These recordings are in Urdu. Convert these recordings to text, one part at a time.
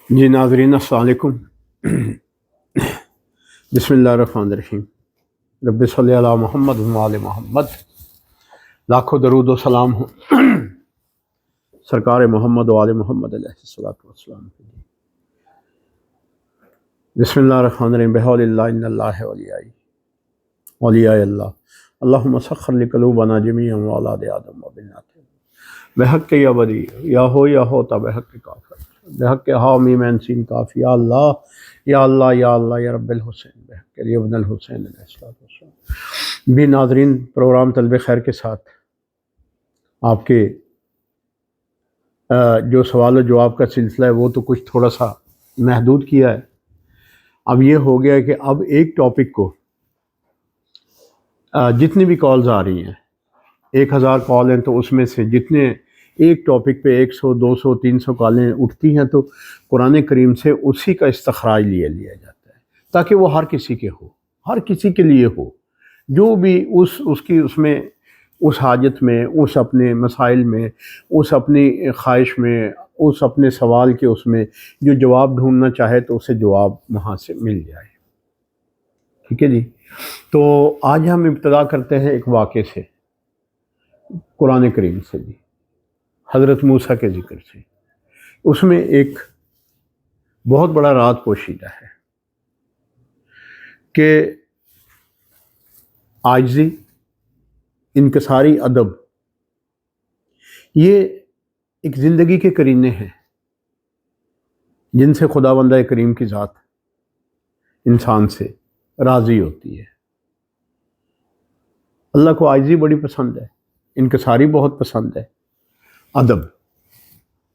جی ناظرین السلام علیکم۔ بسم اللہ الرحمن الرحیم۔ رب صلی علی محمد و آل محمد۔ لاکھوں درود و سلام ہوں سرکار محمد و آل محمد علیہ الصلوۃ والسلام۔ بسم اللہ الرحمن الرحیم۔ بحول اللہ ان اللہ ولیاء اللہ اللہم سخر لقلوبنا جمیعا واولاد آدم وبنات بحق یا بدی یا ہوتا بحق کافر بحق حامی مین سین کاف یا اللہ یا اللہ یا اللہ یا رب الحسین بحق علی ابن الحسین علیہ السلام۔ بھی ناظرین، پروگرام طلب خیر کے ساتھ آپ کے جو سوال و جواب کا سلسلہ ہے وہ تو کچھ تھوڑا سا محدود کیا ہے۔ اب یہ ہو گیا ہے کہ اب ایک ٹاپک کو جتنی بھی کالز آ رہی ہیں، 1000 کال ہیں، تو اس میں سے جتنے ایک ٹاپک پہ 100 200 300 کالیں اٹھتی ہیں تو قرآن کریم سے اسی کا استخراج لیا جاتا ہے تاکہ وہ ہر کسی کے ہو، ہر کسی کے لیے ہو، جو بھی اس میں اس حاجت میں، اس اپنے مسائل میں، اس اپنی خواہش میں، اس اپنے سوال کے اس میں جو جواب ڈھونڈنا چاہے تو اسے جواب وہاں سے مل جائے۔ ٹھیک ہے جی۔ تو آج ہم ابتدا کرتے ہیں ایک واقعے سے، قرآن کریم سے جی، حضرت موسیٰ کے ذکر سے۔ اس میں ایک بہت بڑا راز پوشیدہ ہے کہ عاجزی، انکساری ادب، یہ ایک زندگی کے کرینے ہیں جن سے خداوند کریم کی ذات انسان سے راضی ہوتی ہے۔ اللہ کو عاجزی بڑی پسند ہے، انکساری بہت پسند ہے، ادب۔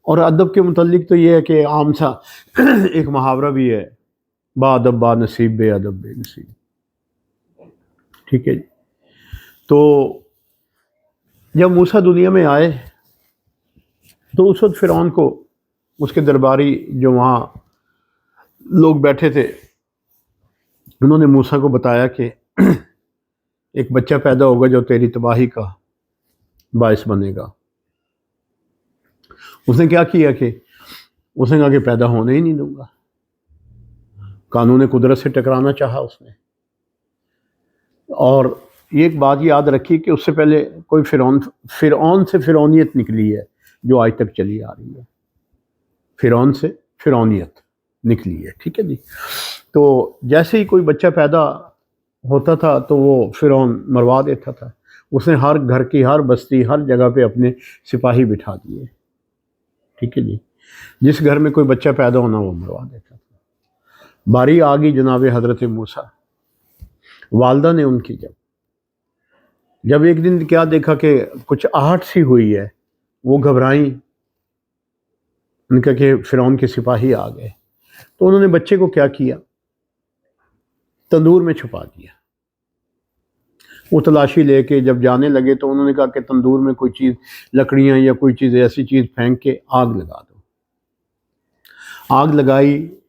اور ادب کے متعلق تو یہ ہے کہ عام سا ایک محاورہ بھی ہے، با ادب با نصیب، بے ادب بے نصیب۔ ٹھیک ہے جی۔ تو جب موسیٰ دنیا میں آئے تو اس وقت فرعون کو، اس کے درباری جو وہاں لوگ بیٹھے تھے، انہوں نے موسیٰ کو بتایا کہ ایک بچہ پیدا ہوگا جو تیری تباہی کا باعث بنے گا۔ اس نے کیا کیا کہ اس نے کہا کہ پیدا ہونے ہی نہیں دوں گا۔ قانون قدرت سے ٹکرانا چاہا اس نے۔ اور یہ ایک بات یاد رکھی کہ اس سے پہلے کوئی فرعون سے فرعونیت نکلی ہے جو آج تک چلی آ رہی ہے۔ فرعون سے فرعونیت نکلی ہے۔ ٹھیک ہے جی۔ تو جیسے ہی کوئی بچہ پیدا ہوتا تھا تو وہ فرعون مروا دیتا تھا۔ اس نے ہر گھر کی، ہر بستی، ہر جگہ پہ اپنے سپاہی بٹھا دیے۔ ٹھیک ہے جی۔ جس گھر میں کوئی بچہ پیدا ہونا وہ مروا دیتا تھا۔ باری آ گئی جناب حضرت موسیٰ، والدہ نے ان کی جب ایک دن کیا دیکھا کہ کچھ آہٹ سی ہوئی ہے، وہ گھبرائیں، ان کا کہ فرعون کے سپاہی آ گئے، تو انہوں نے بچے کو کیا کیا، تندور میں چھپا دیا۔ وہ تلاشی لے کے جب جانے لگے تو انہوں نے کہا کہ تندور میں کوئی چیز، لکڑیاں یا کوئی چیز، ایسی چیز پھینک کے آگ لگا دو۔ آگ لگائی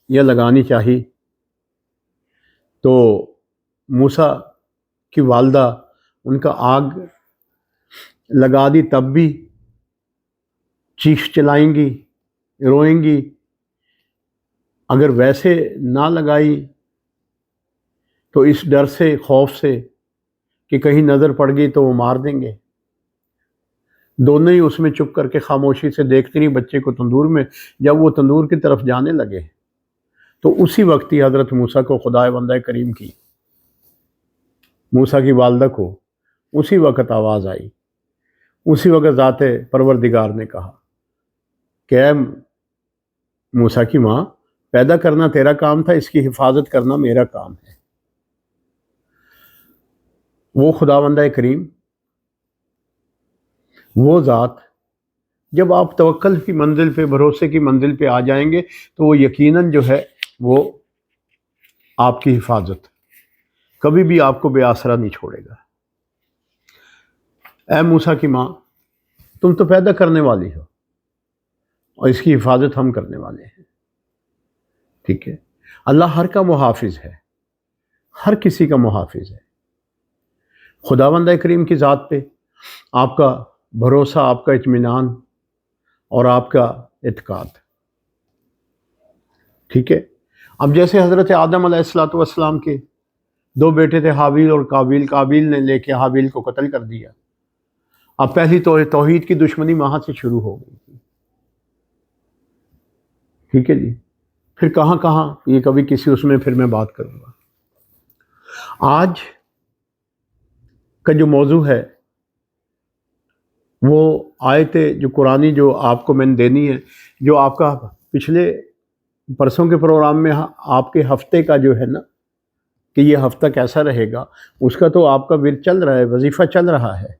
یا لگانی چاہی تو موسیٰ کی والدہ ان کا آگ لگا دی، تب بھی چیخ چلائیں گی، روئیں گی۔ اگر ویسے نہ لگائی تو اس ڈر سے، خوف سے کہ کہیں نظر پڑ گئی تو وہ مار دیں گے۔ دونوں ہی اس میں چپ کر کے خاموشی سے دیکھتے رہی بچے کو تندور میں۔ جب وہ تندور کی طرف جانے لگے تو اسی وقت ہی حضرت موسیٰ کو، خدائے بندہ کریم کی، موسیٰ کی والدہ کو اسی وقت آواز آئی۔ اسی وقت ذات پروردگار نے کہا کہ اے موسیٰ کی ماں، پیدا کرنا تیرا کام تھا، اس کی حفاظت کرنا میرا کام ہے۔ وہ خداوند کریم، وہ ذات، جب آپ توکل کی منزل پہ، بھروسے کی منزل پہ آ جائیں گے تو وہ یقیناً جو ہے وہ آپ کی حفاظت، کبھی بھی آپ کو بے آسرا نہیں چھوڑے گا۔ اے موسیٰ کی ماں، تم تو پیدا کرنے والی ہو اور اس کی حفاظت ہم کرنے والے ہیں۔ ٹھیک ہے۔ اللہ ہر کا محافظ ہے، ہر کسی کا محافظ ہے۔ خداوند کریم کی ذات پہ آپ کا بھروسہ، آپ کا اطمینان اور آپ کا اعتقاد، ٹھیک ہے. اب جیسے حضرت آدم علیہ السلام کے 2 بیٹے تھے، حابیل اور قابیل. قابیل نے لے کے حابیل کو قتل کر دیا. اب پہلی توحید کی دشمنی وہاں سے شروع ہو گئی تھی. ٹھیک ہے جی. پھر کہاں کہاں، یہ کبھی کسی اس میں پھر میں بات کروں گا. آج کا جو موضوع ہے وہ آیت جو قرآنی جو آپ کو میں نے دینی ہے، جو آپ کا پچھلے پرسوں کے پروگرام میں آپ کے ہفتے کا جو ہے نا کہ یہ ہفتہ کیسا رہے گا، اس کا تو آپ کا ورد چل رہا ہے، وظیفہ چل رہا ہے.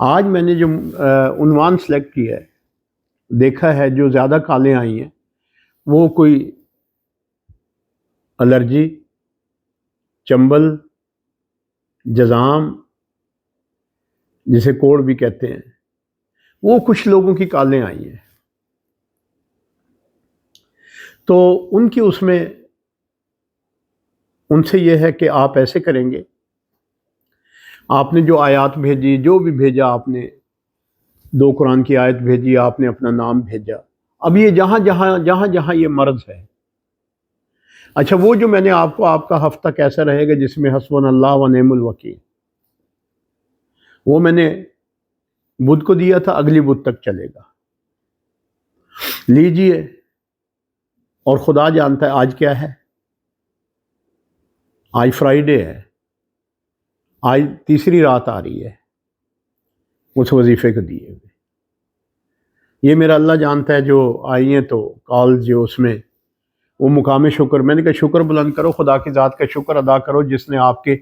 آج میں نے جو عنوان سلیکٹ کیا ہے، دیکھا ہے جو زیادہ کالیں آئی ہیں وہ کوئی الرجی، چنبل، جزام جسے کوڑ بھی کہتے ہیں، وہ کچھ لوگوں کی کالیں آئی ہیں. تو ان کی اس میں ان سے یہ ہے کہ آپ ایسے کریں گے، آپ نے جو آیات بھیجی، جو بھی بھیجا، آپ نے 2 قرآن کی آیت بھیجی، آپ نے اپنا نام بھیجا. اب یہ جہاں یہ مرض ہے. اچھا، وہ جو میں نے آپ کا ہفتہ کیسا رہے گا جس میں حسبنا اللہ و نعم الوکیل، وہ میں نے بدھ کو دیا تھا، اگلی بدھ تک چلے گا. لیجئے. اور خدا جانتا ہے آج کیا ہے. آج فرائیڈے ہے، آج تیسری رات آ رہی ہے اس وظیفے کو دیے ہوئے. یہ میرا اللہ جانتا ہے. جو آئی ہیں تو کال جو اس میں وہ مقام شکر، میں نے کہا شکر بلند کرو، خدا کی ذات کا شکر ادا کرو جس نے آپ کے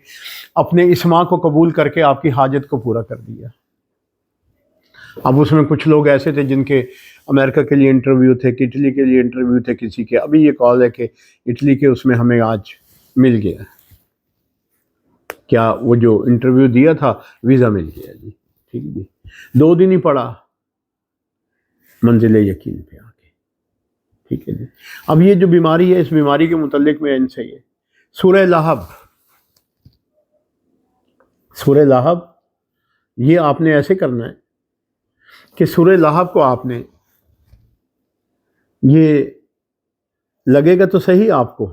اپنے اسما کو قبول کر کے آپ کی حاجت کو پورا کر دیا. اب اس میں کچھ لوگ ایسے تھے جن کے امریکہ کے لیے انٹرویو تھے، کہ اٹلی کے لیے انٹرویو تھے کسی کے. ابھی یہ کال ہے کہ اٹلی کے اس میں ہمیں آج مل گیا. کیا وہ جو انٹرویو دیا تھا ویزا مل گیا جی. ٹھیک جی. 2 دن ہی پڑا منزل یقین پہ آ کے. ٹھیک ہے جی. اب یہ جو بیماری ہے، اس بیماری کے متعلق میں ان سے یہ سورہ لہب، سورہ لہب، یہ آپ نے ایسے کرنا ہے کہ سورہ لہب کو آپ نے، یہ لگے گا تو صحیح آپ کو،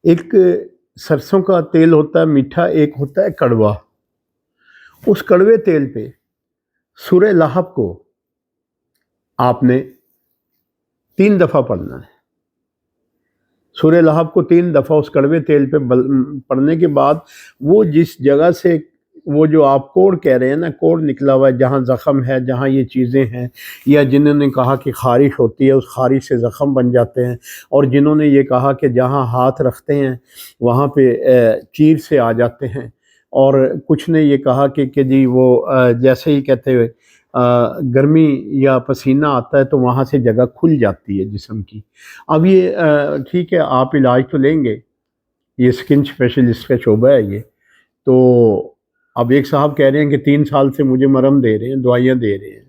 ایک سرسوں کا تیل ہوتا ہے میٹھا، ایک ہوتا ہے کڑوا. اس کڑوے تیل پہ سورہ لہب کو آپ نے 3 دفعہ پڑھنا ہے. سورہ لہب کو 3 دفعہ اس کڑوے تیل پہ پڑھنے کے بعد وہ جس جگہ سے وہ جو آپ کوڑ کہہ رہے ہیں نا، کوڑ نکلا ہوا ہے، جہاں زخم ہے، جہاں یہ چیزیں ہیں، یا جنہوں نے کہا کہ خارش ہوتی ہے، اس خارش سے زخم بن جاتے ہیں، اور جنہوں نے یہ کہا کہ جہاں ہاتھ رکھتے ہیں وہاں پہ چیر سے آ جاتے ہیں، اور کچھ نے یہ کہا کہ جی وہ جیسے ہی کہتے ہوئے گرمی یا پسینہ آتا ہے تو وہاں سے جگہ کھل جاتی ہے جسم کی. اب یہ ٹھیک ہے، آپ علاج تو لیں گے، یہ اسکن اسپیشلسٹ کا شعبہ ہے یہ. تو اب ایک صاحب کہہ رہے ہیں کہ 3 سال سے مجھے مرہم دے رہے ہیں، دوائیاں دے رہے ہیں.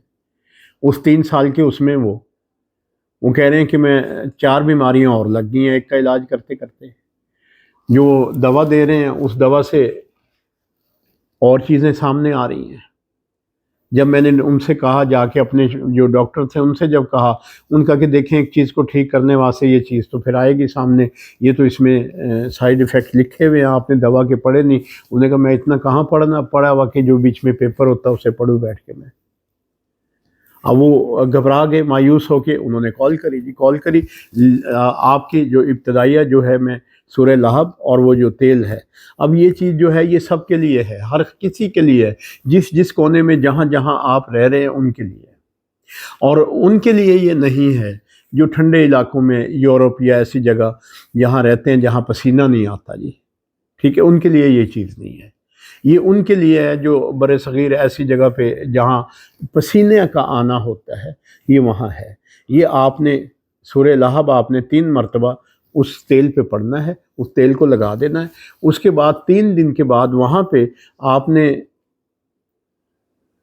اس 3 سال کے اس میں وہ کہہ رہے ہیں کہ میں 4 بیماریاں اور لگ گئی ہیں ایک کا علاج کرتے کرتے. جو دوا دے رہے ہیں اس دوا سے اور چیزیں سامنے آ رہی ہیں. جب میں نے ان سے کہا، جا کے اپنے جو ڈاکٹر تھے ان سے جب کہا، ان کا کہ دیکھیں ایک چیز کو ٹھیک کرنے واسطے یہ چیز تو پھر آئے گی سامنے، یہ تو اس میں سائیڈ ایفیکٹ لکھے ہوئے ہیں، آپ نے دوا کے پڑھے نہیں. انہوں نے کہا میں اتنا کہاں پڑھا ہوا کہ جو بیچ میں پیپر ہوتا ہے اسے پڑھوں بیٹھ کے میں. اب وہ گھبرا گئے، مایوس ہو کے انہوں نے کال کری. آپ کی جو ابتدائیہ جو ہے میں سورہ لہب اور وہ جو تیل ہے، اب یہ چیز جو ہے یہ سب کے لیے ہے، ہر کسی کے لیے ہے، جس کونے میں جہاں آپ رہ رہے ہیں ان کے لیے. اور ان کے لیے یہ نہیں ہے جو ٹھنڈے علاقوں میں، یورپ یا ایسی جگہ جہاں رہتے ہیں جہاں پسینہ نہیں آتا جی. ٹھیک ہے، ان کے لیے یہ چیز نہیں ہے. یہ ان کے لیے ہے جو بر صغیر ایسی جگہ پہ جہاں پسینے کا آنا ہوتا ہے، یہ وہاں ہے. یہ آپ نے سورہ لہب آپ نے 3 مرتبہ اس تیل پہ پڑھنا ہے، اس تیل کو لگا دینا ہے. اس کے بعد 3 دن کے بعد وہاں پہ آپ نے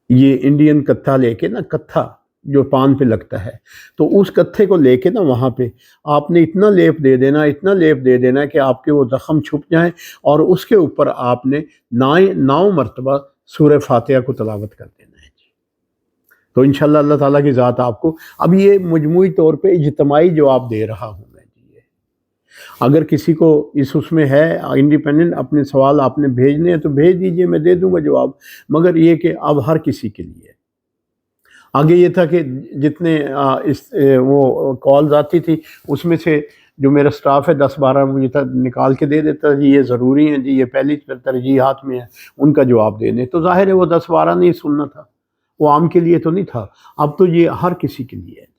یہ انڈین کتھا لے کے نا، کتھا جو پان پہ لگتا ہے، تو اس کتھے کو لے کے نا وہاں پہ آپ نے اتنا لیپ دے دینا کہ آپ کے وہ زخم چھپ جائیں، اور اس کے اوپر آپ نے 9 مرتبہ سورہ فاتحہ کو تلاوت کر دینا ہے. تو انشاءاللہ اللہ تعالیٰ کی ذات آپ کو، اب یہ مجموعی طور پہ اجتماعی جواب دے رہا ہوں میں جی۔ اگر کسی کو اس میں ہے انڈیپینڈنٹ اپنے سوال آپ نے بھیجنے ہیں تو بھیج دیجئے، میں دے دوں گا جواب، مگر یہ کہ اب ہر کسی کے لیے۔ آگے یہ تھا کہ جتنے وہ کالز آتی تھی اس میں سے جو میرا سٹاف ہے 10-12 مجھے نکال کے دے دیتا جی یہ ضروری ہیں جی، یہ پہلی ترجیحات میں ہے، ان کا جواب دے دیں، تو ظاہر ہے وہ 10-12 نہیں سننا تھا، وہ عام کے لیے تو نہیں تھا، اب تو یہ ہر کسی کے لیے ہے۔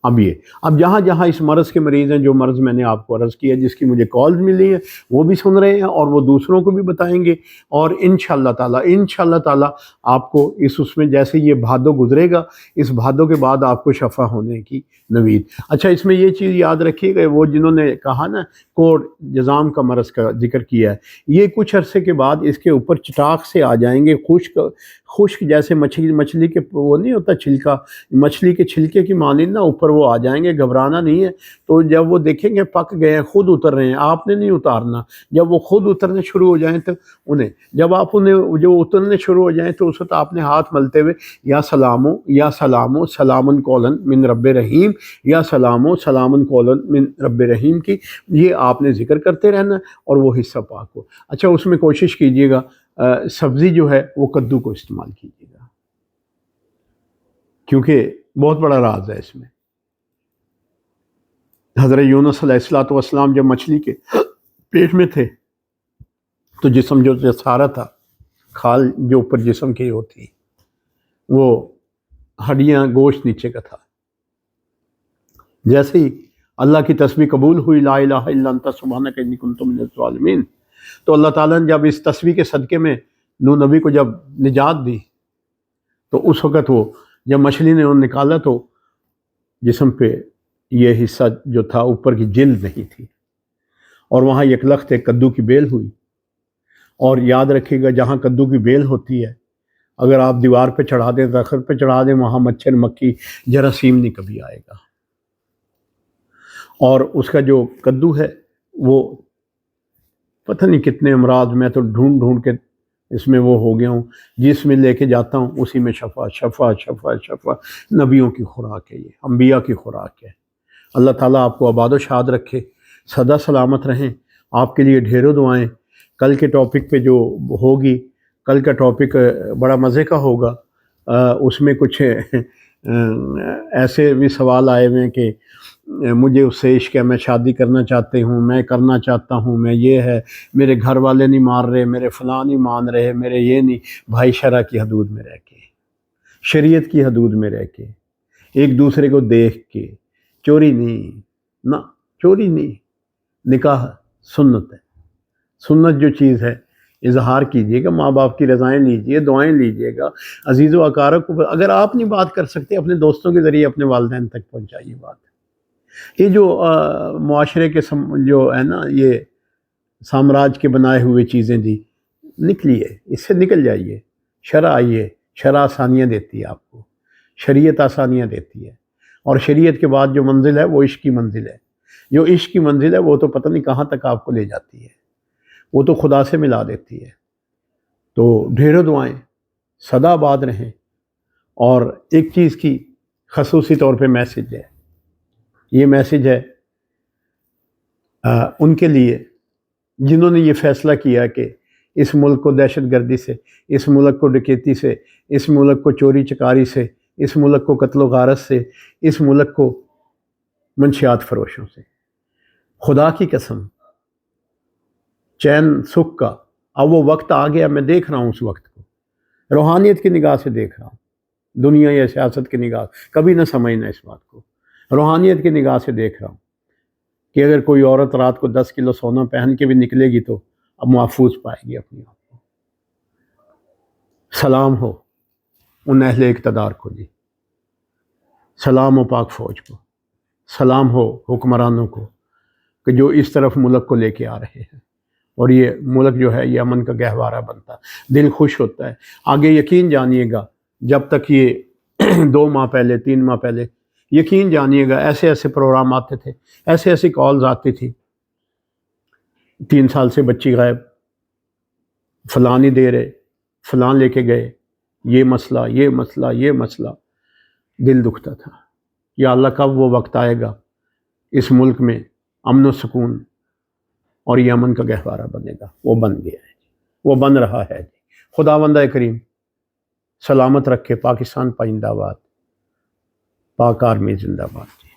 اب جہاں جہاں اس مرض کے مریض ہیں، جو مرض میں نے آپ کو عرض کیا جس کی مجھے کالز ملی ہیں وہ بھی سن رہے ہیں اور وہ دوسروں کو بھی بتائیں گے، اور انشاءاللہ تعالیٰ آپ کو اس میں جیسے یہ بھادو گزرے گا، اس بھادو کے بعد آپ کو شفا ہونے کی نوید۔ اچھا اس میں یہ چیز یاد رکھیے گا، وہ جنہوں نے کہا نا کوڑ جزام کا مرض کا ذکر کیا ہے، یہ کچھ عرصے کے بعد اس کے اوپر چٹاک سے آ جائیں گے، خشک جیسے مچھلی کے وہ نہیں ہوتا چھلکا، مچھلی کے چھلکے کی مانند نا اوپر وہ آ جائیں گے، گھبرانا نہیں ہے۔ تو جب وہ دیکھیں گے پک گئے ہیں، خود اتر رہے ہیں، آپ نے نہیں اتارنا، جب وہ خود اترنے شروع ہو جائیں تو جب آپ انہیں جو اترنے شروع ہو جائیں تو اس وقت آپ نے ہاتھ ملتے ہوئے یا سلامو سلامن قولن من رب رحیم، یا سلامو سلامن قولن من رب رحیم کی یہ آپ نے ذکر کرتے رہنا اور وہ حصہ پاک ہو۔ اچھا اس میں کوشش کیجئے گا سبزی جو ہے وہ کدو کو استعمال کیجئے گا، کیونکہ بہت بڑا راز ہے اس میں۔ حضرت یونس علیہ السلام جب مچھلی کے پیٹ میں تھے تو جسم جو سارا تھا، کھال جو اوپر جسم کی ہوتی وہ ہڈیاں گوشت نیچے کا تھا، جیسے ہی اللہ کی تسبیح قبول ہوئی لا الہ الا انت سبحانک انی کنت من الظالمین، تو اللہ تعالیٰ نے جب اس تسبیح کے صدقے میں نوح نبی کو جب نجات دی تو اس وقت وہ جب مچھلی نے انہوں نکالا تو جسم پہ یہ حصہ جو تھا اوپر کی جلد نہیں تھی، اور وہاں یک لخت کدو کی بیل ہوئی۔ اور یاد رکھیے گا جہاں کدو کی بیل ہوتی ہے اگر آپ دیوار پہ چڑھا دیں، درخت پہ چڑھا دیں، وہاں مچھر مکھی جراثیم نہیں کبھی آئے گا۔ اور اس کا جو کدو ہے وہ پتہ نہیں کتنے امراض، میں تو ڈھونڈ کے اس میں وہ ہو گیا ہوں، جس میں لے کے جاتا ہوں اسی میں شفا شفا شفا شفا۔ نبیوں کی خوراک ہے، یہ انبیاء کی خوراک ہے۔ اللہ تعالیٰ آپ کو آباد و شاد رکھے، سدا سلامت رہیں، آپ کے لیے ڈھیروں دعائیں۔ کل کے ٹاپک پہ جو ہوگی، کل کا ٹاپک بڑا مزے کا ہوگا، اس میں کچھ ایسے بھی سوال آئے ہوئے ہیں کہ مجھے اس سے عشق ہے، میں شادی کرنا چاہتے ہوں، میں کرنا چاہتا ہوں، میں یہ ہے، میرے گھر والے نہیں مار رہے، میرے فلاں نہیں مان رہے، میرے یہ نہیں۔ بھائی شرع کی حدود میں رہ کے، شریعت کی حدود میں رہ کے، ایک دوسرے کو دیکھ کے، چوری نہیں، نہ چوری نہیں، نکاح سنت ہے، سنت جو چیز ہے اظہار کیجئے گا، ماں باپ کی رضائیں لیجئے، دعائیں لیجئے گا، عزیز و اقارب کو اگر آپ نہیں بات کر سکتے اپنے دوستوں کے ذریعے اپنے والدین تک پہنچائیے بات۔ یہ جو معاشرے کے جو ہے نا یہ سامراج کے بنائے ہوئے چیزیں دی، نکلیے اس سے، نکل جائیے، شرع آئیے، شرع آسانیاں دیتی ہے آپ کو، شریعت آسانیاں دیتی ہے، اور شریعت کے بعد جو منزل ہے وہ عشق کی منزل ہے، جو عشق کی منزل ہے وہ تو پتہ نہیں کہاں تک آپ کو لے جاتی ہے، وہ تو خدا سے ملا دیتی ہے۔ تو ڈھیروں دعائیں، سدا آباد رہیں، اور ایک چیز کی خصوصی طور پہ میسج ہے، یہ میسج ہے ان کے لیے جنہوں نے یہ فیصلہ کیا کہ اس ملک کو دہشت گردی سے، اس ملک کو ڈکیتی سے، اس ملک کو چوری چکاری سے، اس ملک کو قتل و غارت سے، اس ملک کو منشیات فروشوں سے، خدا کی قسم چین سکھ کا اب وہ وقت آ گیا، میں دیکھ رہا ہوں اس وقت کو، روحانیت کی نگاہ سے دیکھ رہا ہوں، دنیا یا سیاست کی نگاہ، کبھی نہ سمجھنا اس بات کو، روحانیت کی نگاہ سے دیکھ رہا ہوں کہ اگر کوئی عورت رات کو 10 کلو سونا پہن کے بھی نکلے گی تو اب محفوظ پائے گی اپنے آپ کو۔ سلام ہو ان اہل اقتدار کو جی، سلام ہو پاک فوج کو، سلام ہو حکمرانوں کو کہ جو اس طرف ملک کو لے کے آ رہے ہیں، اور یہ ملک جو ہے یہ امن کا گہوارہ بنتا ہے، دل خوش ہوتا ہے۔ آگے یقین جانیے گا جب تک یہ 2 ماہ پہلے 3 ماہ پہلے یقین جانیے گا ایسے ایسے پروگرام آتے تھے، ایسے ایسی کالز آتی تھی، 3 سال سے بچی غائب، فلاں نہیں دے رہے، فلاں لے کے گئے، یہ مسئلہ یہ مسئلہ یہ مسئلہ، دل دکھتا تھا، یا اللہ کب وہ وقت آئے گا اس ملک میں امن و سکون اور یہ امن کا گہوارہ بنے گا۔ وہ بن گیا ہے، وہ بن رہا ہے۔ خداوند کریم سلامت رکھے۔ پاکستان پائندہ باد، پاک آرمی زندہ باد۔